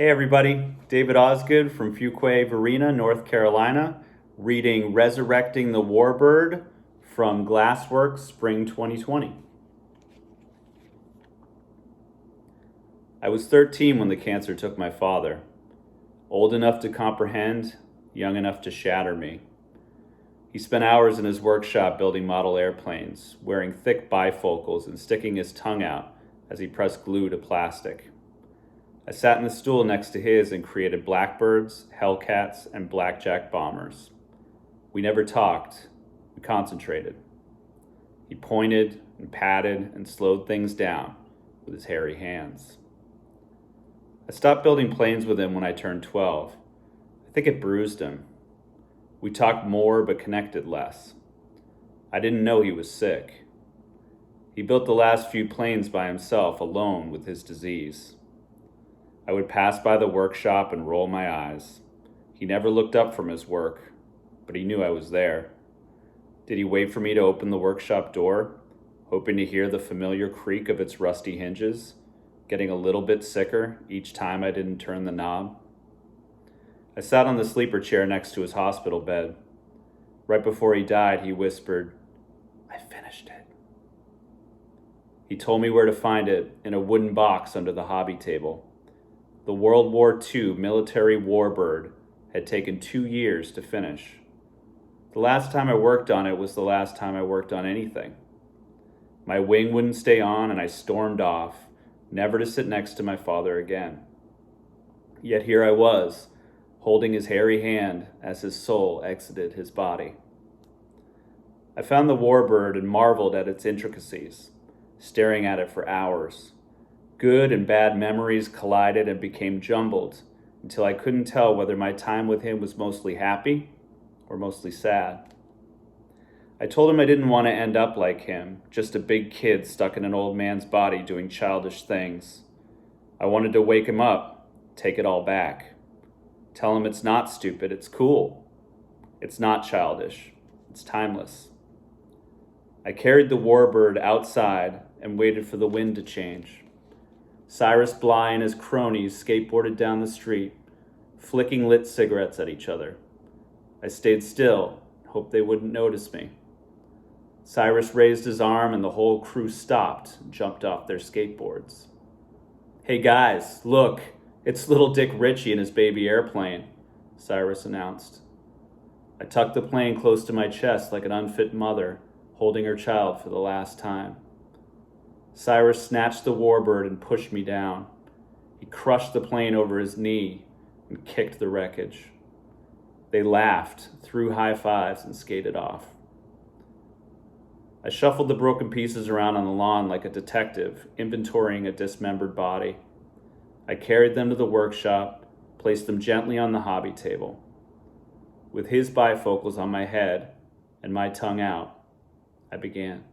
Hey everybody, David Osgood from Fuquay Varina, North Carolina, reading Resurrecting the Warbird from Glassworks, Spring 2020. I was 13 when the cancer took my father. Old enough to comprehend, young enough to shatter me. He spent hours in his workshop building model airplanes, wearing thick bifocals and sticking his tongue out as he pressed glue to plastic. I sat in the stool next to his and created blackbirds, hellcats, and blackjack bombers. We never talked, we concentrated. He pointed and patted and slowed things down with his hairy hands. I stopped building planes with him when I turned 12. I think it bruised him. We talked more but connected less. I didn't know he was sick. He built the last few planes by himself, alone with his disease. I would pass by the workshop and roll my eyes. He never looked up from his work, but he knew I was there. Did he wait for me to open the workshop door, hoping to hear the familiar creak of its rusty hinges, getting a little bit sicker each time I didn't turn the knob? I sat on the sleeper chair next to his hospital bed. Right before he died, he whispered, "I finished it." He told me where to find it in a wooden box under the hobby table. The World War II military Warbird had taken 2 years to finish. The last time I worked on it was the last time I worked on anything. My wing wouldn't stay on and I stormed off, never to sit next to my father again. Yet here I was, holding his hairy hand as his soul exited his body. I found the Warbird and marveled at its intricacies, staring at it for hours. Good and bad memories collided and became jumbled until I couldn't tell whether my time with him was mostly happy or mostly sad. I told him I didn't want to end up like him, just a big kid stuck in an old man's body doing childish things. I wanted to wake him up, take it all back. Tell him it's not stupid, it's cool. It's not childish, it's timeless. I carried the Warbird outside and waited for the wind to change. Cyrus Bly and his cronies skateboarded down the street, flicking lit cigarettes at each other. I stayed still, hoped they wouldn't notice me. Cyrus raised his arm and the whole crew stopped and jumped off their skateboards. "Hey guys, look, it's little Dick Ritchie and his baby airplane," Cyrus announced. I tucked the plane close to my chest like an unfit mother holding her child for the last time. Cyrus snatched the Warbird and pushed me down. He crushed the plane over his knee and kicked the wreckage. They laughed, threw high fives, and skated off. I shuffled the broken pieces around on the lawn like a detective, inventorying a dismembered body. I carried them to the workshop, placed them gently on the hobby table. With his bifocals on my head and my tongue out, I began.